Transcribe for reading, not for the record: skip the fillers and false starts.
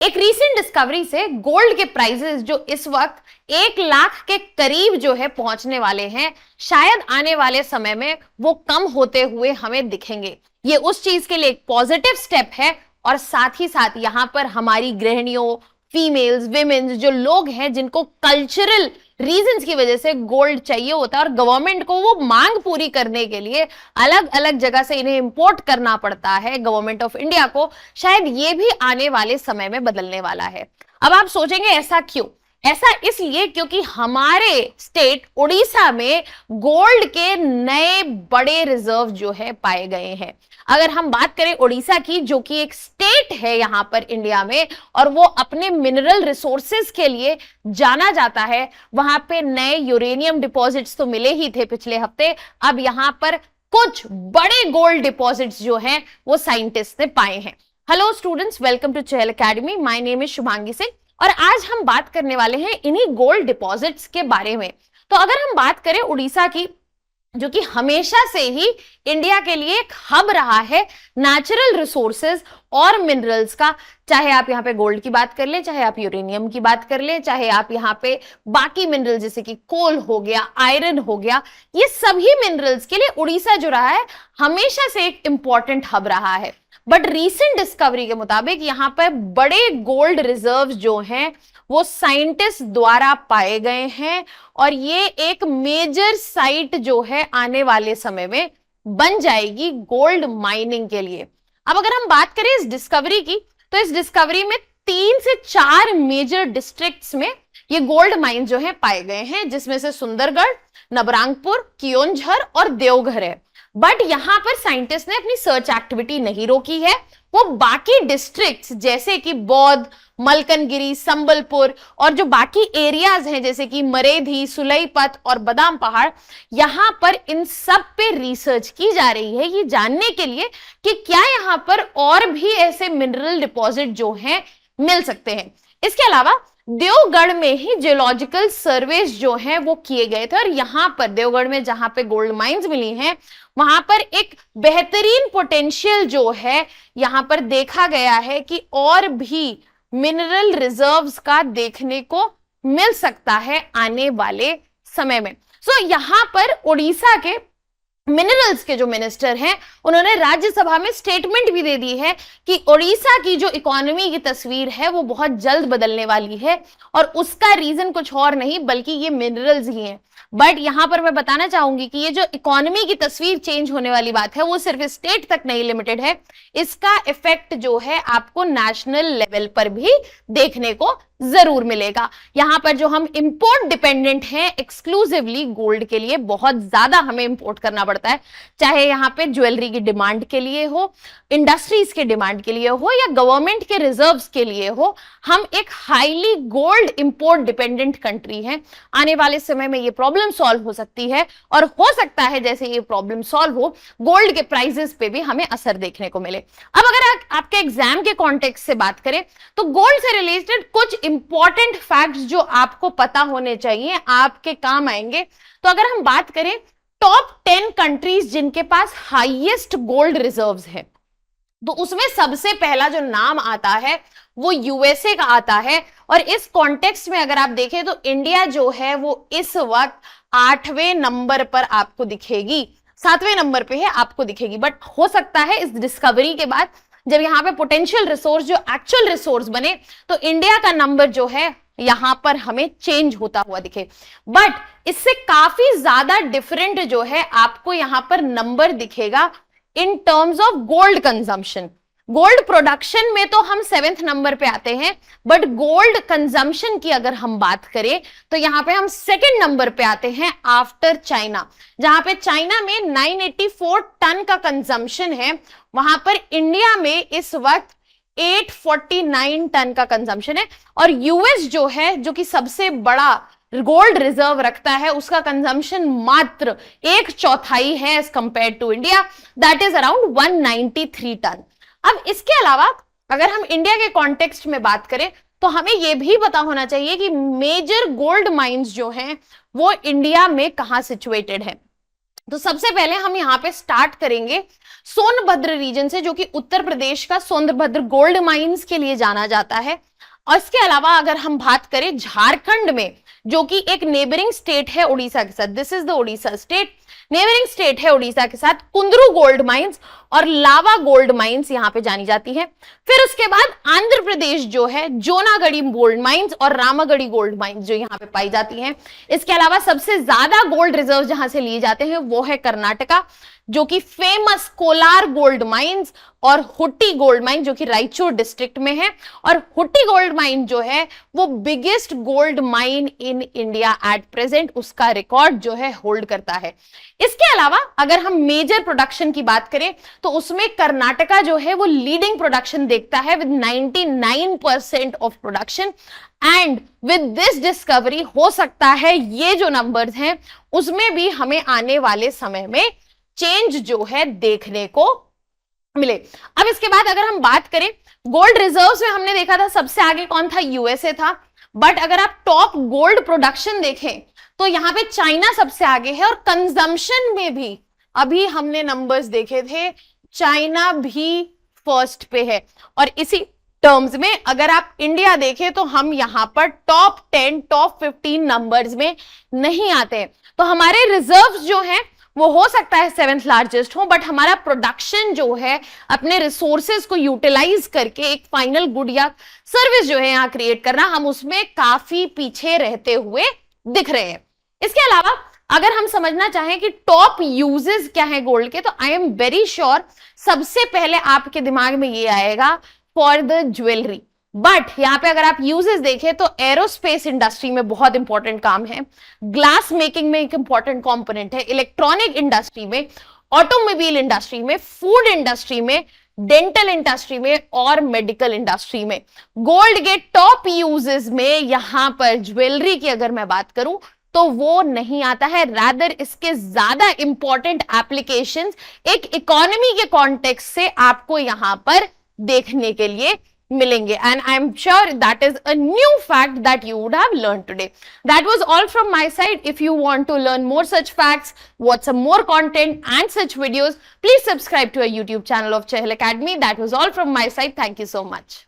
एक recent discovery से gold के प्राइसेस जो इस वक्त 1 लाख के करीब जो है पहुंचने वाले हैं, शायद आने वाले समय में वो कम होते हुए हमें दिखेंगे। ये उस चीज के लिए एक पॉजिटिव स्टेप है और साथ ही साथ यहां पर हमारी गृहिणियों, फीमेल्स, विमेन्स जो लोग हैं जिनको कल्चरल रीजंस की वजह से गोल्ड चाहिए होता है और गवर्नमेंट को वो मांग पूरी करने के लिए अलग अलग जगह से इन्हें इंपोर्ट करना पड़ता है गवर्नमेंट ऑफ इंडिया को, शायद ये भी आने वाले समय में बदलने वाला है। अब आप सोचेंगे ऐसा क्यों? ऐसा इसलिए क्योंकि हमारे स्टेट उड़ीसा में गोल्ड के नए बड़े रिजर्व जो है पाए गए हैं। अगर हम बात करें उड़ीसा की, जो कि एक स्टेट है यहां पर इंडिया में और वो अपने मिनरल रिसोर्सेज के लिए जाना जाता है, वहां पे नए यूरेनियम डिपॉजिट्स तो मिले ही थे पिछले हफ्ते, अब यहां पर कुछ बड़े गोल्ड डिपॉजिट्स जो हैं वो साइंटिस्ट ने पाए हैं। Hello students, welcome to Chahal academy. My name is Shubhangi Singh और आज हम बात करने वाले हैं इन्हीं गोल्ड डिपॉजिट्स के बारे में। तो अगर हम बात करें उड़ीसा की, जो कि हमेशा से ही इंडिया के लिए एक हब रहा है नेचुरल रिसोर्सेज और मिनरल्स का, चाहे आप यहाँ पे गोल्ड की बात कर ले, चाहे आप यूरेनियम की बात कर ले, चाहे आप यहाँ पे बाकी मिनरल जैसे कि कोल हो गया, आयरन हो गया, ये सभी मिनरल्स के लिए उड़ीसा जो रहा है हमेशा से एक इंपॉर्टेंट हब रहा है। बट रीसेंट डिस्कवरी के मुताबिक यहाँ पर बड़े गोल्ड रिजर्व जो हैं वो साइंटिस्ट द्वारा पाए गए हैं और ये एक मेजर साइट जो है आने वाले समय में बन जाएगी गोल्ड माइनिंग के लिए। अब अगर हम बात करें इस डिस्कवरी की, तो इस डिस्कवरी में 3 से 4 मेजर डिस्ट्रिक्ट्स में ये गोल्ड माइन जो है पाए गए हैं, जिसमें से सुंदरगढ़, नबरंगपुर, कियोंझर और देवघर है। बट यहां पर साइंटिस्ट ने अपनी सर्च एक्टिविटी नहीं रोकी है, वो बाकी डिस्ट्रिक्ट्स जैसे कि बौद्ध, मलकनगिरी, संबलपुर और जो बाकी एरियाज हैं जैसे कि मरेधी, सुलईपत और बादाम पहाड़, यहां पर इन सब पे रिसर्च की जा रही है ये जानने के लिए कि क्या यहां पर और भी ऐसे मिनरल डिपॉजिट जो हैं मिल सकते हैं। इसके अलावा देवगढ़ में ही जियोलॉजिकल सर्वेस जो हैं वो किए गए थे और यहां पर देवगढ़ में जहां पे गोल्ड माइंस मिली हैं वहां पर एक बेहतरीन पोटेंशियल जो है यहां पर देखा गया है कि और भी मिनरल रिजर्व्स का देखने को मिल सकता है आने वाले समय में। सो यहां पर उड़ीसा के मिनरल्स के जो मिनिस्टर हैं उन्होंने राज्यसभा में स्टेटमेंट भी दे दी है कि उड़ीसा की जो इकोनॉमी की तस्वीर है वो बहुत जल्द बदलने वाली है और उसका रीजन कुछ और नहीं बल्कि ये मिनरल्स ही हैं। बट यहां पर मैं बताना चाहूंगी कि ये जो इकोनॉमी की तस्वीर चेंज होने वाली बात है वो सिर्फ स्टेट तक नहीं लिमिटेड है, इसका इफेक्ट जो है आपको नेशनल लेवल पर भी देखने को जरूर मिलेगा। यहां पर जो हम इंपोर्ट डिपेंडेंट हैं एक्सक्लूसिवली गोल्ड के लिए, बहुत ज्यादा हमें इंपोर्ट करना पड़ता है, चाहे यहां पे ज्वेलरी की डिमांड के लिए हो, इंडस्ट्रीज के डिमांड के लिए हो या गवर्नमेंट के रिजर्व्स के लिए हो, हम एक highly gold import dependent country हैं। आने वाले समय में ये प्रॉब्लम सॉल्व हो सकती है और हो सकता है जैसे ये प्रॉब्लम सॉल्व हो गोल्ड के प्राइसेस पे भी हमें असर देखने को मिले। अब अगर आपके एग्जाम के कॉन्टेक्स्ट से बात करें तो गोल्ड से रिलेटेड कुछ इंपॉर्टेंट फैक्ट्स जो आपको पता होने चाहिए, आपके काम आएंगे। तो अगर हम बात करें टॉप 10 कंट्रीज जिनके पास हाईएस्ट गोल्ड रिजर्व्स है, तो उसमें सबसे पहला जो नाम आता है वो यूएसए का आता है और इस कॉन्टेक्स्ट में अगर आप देखें तो इंडिया जो है वो इस वक्त 8वें नंबर पर आपको दिखेगी, 7वें नंबर पे है आपको दिखेगी। बट हो सकता है इस डिस्कवरी के बाद जब यहां पे पोटेंशियल रिसोर्स जो एक्चुअल रिसोर्स बने तो इंडिया का नंबर जो है यहां पर हमें चेंज होता हुआ दिखे। बट इससे काफी ज्यादा डिफरेंट जो है आपको यहां पर नंबर दिखेगा in terms of gold consumption. Gold production में तो हम 7वें नंबर पे आते हैं, बट गोल्ड कंजम्पशन की अगर हम बात करें तो यहां पे हम 2nd नंबर पे आते हैं आफ्टर चाइना, जहां पे चाइना में 984 टन का कंजम्पशन है, वहां पर इंडिया में इस वक्त 849 टन का कंजम्पशन है और यूएस जो है, जो कि सबसे बड़ा गोल्ड रिजर्व रखता है, उसका कंजम्पशन मात्र 1/4 है as compare to India, that is around 193 ton. अब इसके अलावा अगर हम इंडिया के कॉन्टेक्स्ट में बात करें तो हमें यह भी पता होना चाहिए कि मेजर गोल्ड माइंस जो हैं वो इंडिया में कहां सिचुएटेड है। तो सबसे पहले हम यहां पे स्टार्ट करेंगे सोनभद्र रीजन से, जो कि उत्तर प्रदेश का सोनभद्र गोल्ड माइंस के लिए जाना जाता है। और इसके अलावा अगर हम बात करें झारखंड में, जो कि एक नेबरिंग स्टेट है उड़ीसा के साथ, this is the Orissa state, neighbouring state है उड़ीसा के साथ, कुंदरू गोल्ड माइंस और लावा गोल्ड माइंस यहां पे जानी जाती है। फिर उसके बाद आंध्र प्रदेश जो है, जोनागढ़ी गोल्ड माइंस और रामागढ़ी गोल्ड माइंस जो यहां पे पाई जाती हैं। इसके अलावा सबसे ज्यादा गोल्ड रिजर्व जहां से लिए जाते हैं वो है कर्नाटका, जो कि फेमस कोलार गोल्ड माइंस और हुट्टी गोल्ड माइन जो कि रायचूर डिस्ट्रिक्ट में है। और हुट्टी गोल्ड माइन जो है वो biggest gold mine in India at present, उसका रिकॉर्ड जो है होल्ड करता है। इसके अलावा अगर हम मेजर प्रोडक्शन की बात करें तो उसमें कर्नाटका जो है वो लीडिंग प्रोडक्शन देखता है with 99% of production. And with this discovery हो सकता है ये जो नंबर्स हैं उसमें भी हमें आने वाले समय में चेंज जो है देखने को मिले। अब इसके बाद अगर हम बात करें गोल्ड रिजर्व्स में, हमने देखा था सबसे आगे कौन था, यूएसए था। बट अगर आप टॉप गोल्ड प्रोडक्शन देखें तो यहां पे चाइना सबसे आगे है, और कंजम्पशन में भी अभी हमने नंबर्स देखे थे, चाइना भी फर्स्ट पे है। और इसी टर्म्स में अगर आप इंडिया देखें तो हम यहां पर टॉप 10 टॉप 15 नंबर्स में नहीं आते हैं। तो हमारे रिजर्व्स जो हैं वो हो सकता है 7th लार्जेस्ट हो, बट हमारा प्रोडक्शन जो है अपने रिसोर्सेज को यूटिलाइज करके एक फाइनल गुड या सर्विस जो है यहां क्रिएट करना, हम उसमें काफी पीछे रहते हुए दिख रहे हैं। इसके अलावा अगर हम समझना चाहें कि टॉप यूजेस क्या है गोल्ड के, तो आई एम वेरी श्योर सबसे पहले आपके दिमाग में ये आएगा फॉर द ज्वेलरी। बट यहां पे अगर आप यूजेस देखें तो एरोस्पेस इंडस्ट्री में बहुत इंपॉर्टेंट काम है, ग्लास मेकिंग में एक इंपॉर्टेंट कंपोनेंट है, इलेक्ट्रॉनिक इंडस्ट्री में, ऑटोमोबाइल इंडस्ट्री में, फूड इंडस्ट्री में, डेंटल इंडस्ट्री में और मेडिकल इंडस्ट्री में। गोल्ड के टॉप यूजेस में यहां पर ज्वेलरी की अगर मैं बात करूं तो वो नहीं आता है, रादर इसके ज्यादा इंपॉर्टेंट एप्लीकेशंस एक इकोनॉमी के कॉन्टेक्स्ट से आपको यहां पर देखने के लिए मिलेंगे। And I am sure that is a new fact that you would have learned today. That was all from my side. If you want to learn more such facts, watch some more content and such videos, please subscribe to our YouTube channel of Chahal Academy. That was all from my side. Thank you so much.